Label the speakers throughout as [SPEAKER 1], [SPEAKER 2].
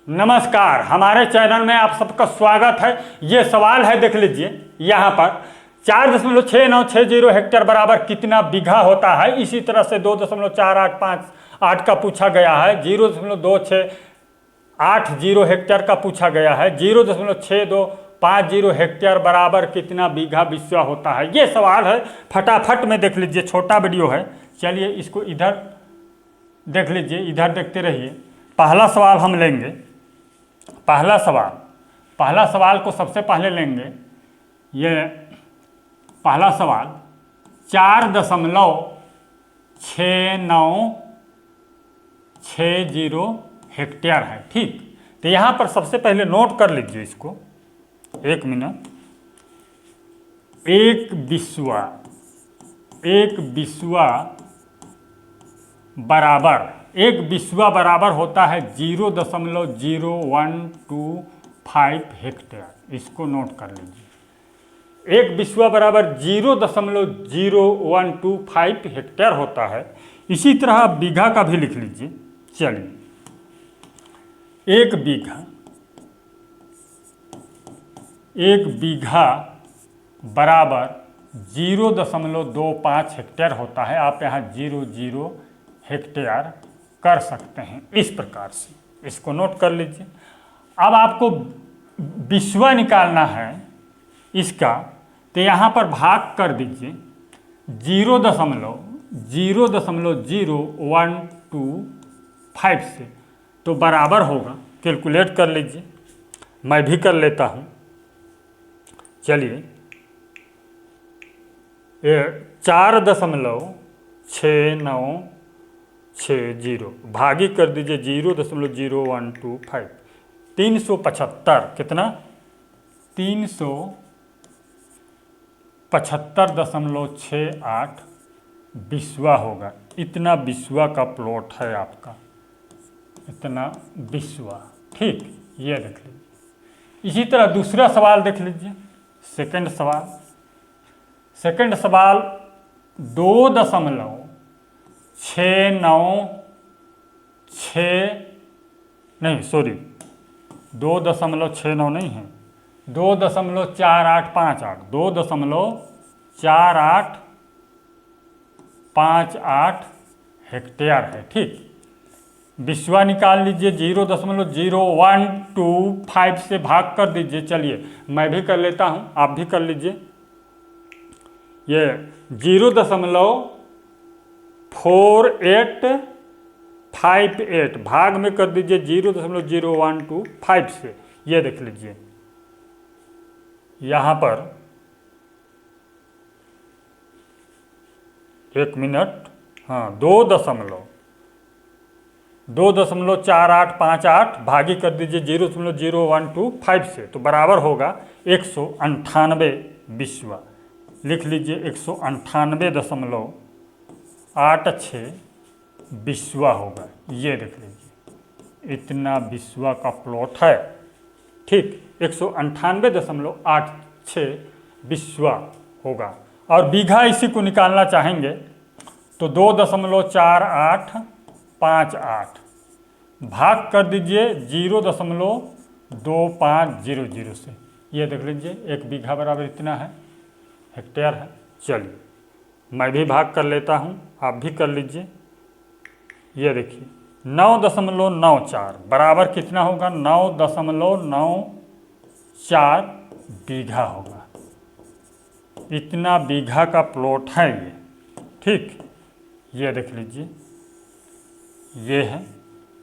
[SPEAKER 1] नमस्कार, हमारे चैनल में आप सबका स्वागत है। ये सवाल है, देख लीजिए यहाँ पर 4.6960 हेक्टेयर बराबर कितना बीघा होता है। इसी तरह से 2.4858 का पूछा गया है, 0.2680 हेक्टेयर का पूछा गया है, 0.6250 हेक्टेयर बराबर कितना बीघा बिस्वा होता है। ये सवाल है, फटाफट में देख लीजिए, छोटा वीडियो है। चलिए इसको इधर देख लीजिए, इधर देखते रहिए। पहला सवाल हम लेंगे। पहला सवाल को सबसे पहले लेंगे। ये पहला सवाल 4.6960 हेक्टेयर है, ठीक। तो यहाँ पर सबसे पहले नोट कर लीजिए इसको, 1 मिनट। एक बिस्वा बराबर होता है 0.0125 हेक्टेयर। इसको नोट कर लीजिए। एक बिस्वा बराबर 0.0125 हेक्टेयर होता है। इसी तरह बीघा का भी लिख लीजिए। चलिए, एक बीघा बराबर 0.25 हेक्टेयर होता है। आप यहाँ 00 हेक्टेयर कर सकते हैं इस प्रकार से। इसको नोट कर लीजिए। अब आपको बिस्वा निकालना है इसका, तो यहाँ पर भाग कर दीजिए 0.0125 से, तो बराबर होगा। कैलकुलेट कर लीजिए, मैं भी कर लेता हूँ। चलिए, 4.6960 भागी कर दीजिए 0.0125, 375। कितना? 375.68 बिस्वा होगा। इतना बिस्वा का प्लॉट है आपका, इतना बिस्वा, ठीक। ये देख लीजिए। इसी तरह दूसरा सवाल देख लीजिए। सेकंड सवाल 2.69 नहीं है, 2.4858, 2.4858 हेक्टेयर है, ठीक। बिस्वा निकाल लीजिए, 0.0125 से भाग कर दीजिए। चलिए, मैं भी कर लेता हूँ, आप भी कर लीजिए। ये 0.4858 भाग में कर दीजिए 0.0125 से। ये देख लीजिए यहाँ पर, 1 मिनट, हाँ, 2.4858 भागी कर दीजिए 0.0125 से, तो बराबर होगा 198 बिस्वा। लिख लीजिए 198.86 बिस्वा होगा। ये देख लीजिए, इतना बिस्वा का प्लॉट है, ठीक। 198.86 बिस्वा होगा। और बीघा इसी को निकालना चाहेंगे तो 2.4858 भाग कर दीजिए 0.2500 से। ये देख लीजिए, एक बीघा बराबर इतना है, हेक्टेयर है। चलिए, मैं भी भाग कर लेता हूँ, आप भी कर लीजिए। ये देखिए 9.94 बराबर कितना होगा? 9.94 बीघा होगा। इतना बीघा का प्लॉट है ये, ठीक। ये देख लीजिए, ये है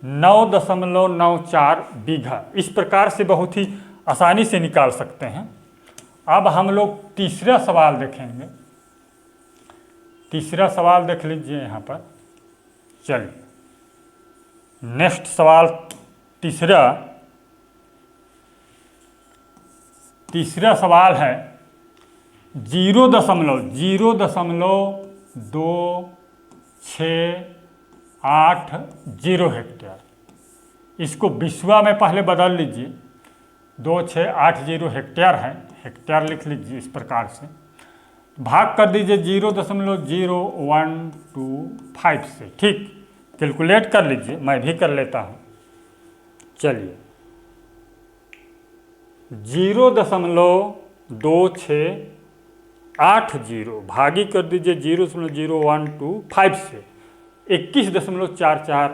[SPEAKER 1] 9.94 बीघा। इस प्रकार से बहुत ही आसानी से निकाल सकते हैं। अब हम लोग तीसरा सवाल देखेंगे। तीसरा सवाल देख लीजिए यहाँ पर। चलिए, नेक्स्ट सवाल तीसरा सवाल है 0.02680 हेक्टेयर। इसको बिस्वा में पहले बदल लीजिए, 2680 हेक्टेयर है, हेक्टेयर लिख लीजिए इस प्रकार से। भाग कर दीजिए 0.0125 से, ठीक। कैलकुलेट कर लीजिए, मैं भी कर लेता हूँ। चलिए, 0.2680 भागी कर दीजिए 0.0125 से 21.44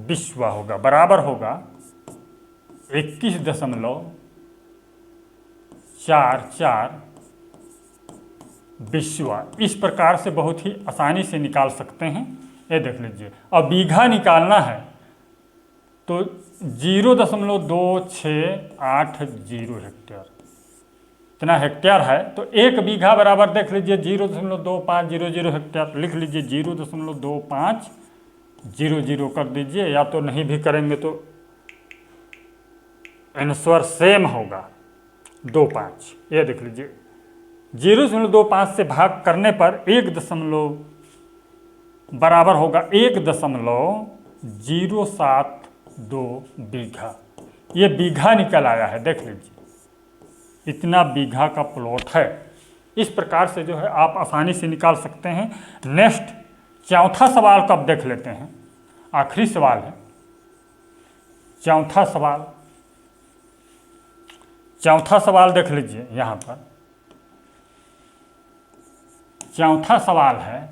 [SPEAKER 1] विश्व होगा, बराबर होगा 21.44 विश्व। इस प्रकार से बहुत ही आसानी से निकाल सकते हैं। ये देख लीजिए। अब बीघा निकालना है तो 0.2680 हेक्टेयर, इतना हेक्टेयर है तो एक बीघा बराबर देख लीजिए 0.2500 हेक्टेयर। लिख लीजिए 0.2500 कर दीजिए, या तो नहीं भी करेंगे तो आंसर सेम होगा 25। ये देख लीजिए 0.25 से भाग करने पर 1 बराबर होगा 1.072 बीघा। ये बीघा निकल आया है, देख लीजिए इतना बीघा का प्लॉट है। इस प्रकार से जो है आप आसानी से निकाल सकते हैं। नेक्स्ट चौथा सवाल को अब देख लेते हैं, आखिरी सवाल है चौथा सवाल देख लीजिए। यहाँ पर चौथा सवाल है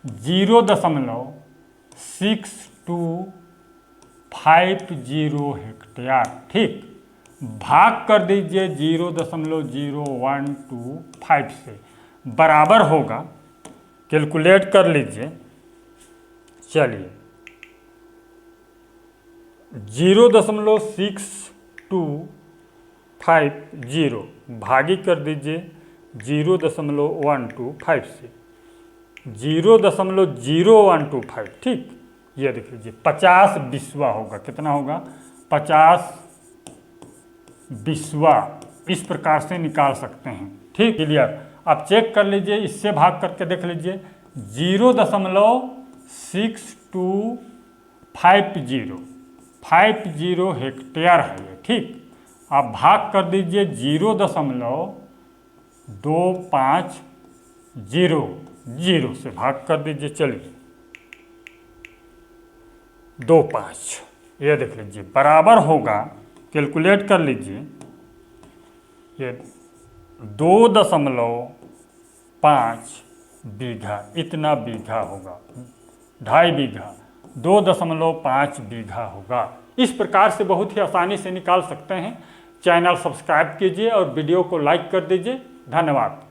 [SPEAKER 1] 0.6250 हेक्टेयर, ठीक। भाग कर दीजिए 0.0125 से, बराबर होगा, कैलकुलेट कर लीजिए। चलिए 0.6250 भागी कर दीजिए 0.125 से, 0.0125, ठीक। ये देख लीजिए 50 विश्व होगा, कितना होगा 50 विश्व। इस प्रकार से निकाल सकते हैं, ठीक। क्लियर। आप चेक कर लीजिए, इससे भाग करके देख लीजिए 0.6250 हेक्टेयर है ये, ठीक। आप भाग कर दीजिए 0.2500 से भाग कर दीजिए। चलिए 25, ये देख लीजिए बराबर होगा, कैलकुलेट कर लीजिए, ये 2.5 बीघा, इतना बीघा होगा, 2.5 बीघा, 2.5 बीघा होगा। इस प्रकार से बहुत ही आसानी से निकाल सकते हैं। चैनल सब्सक्राइब कीजिए और वीडियो को लाइक कर दीजिए। धन्यवाद।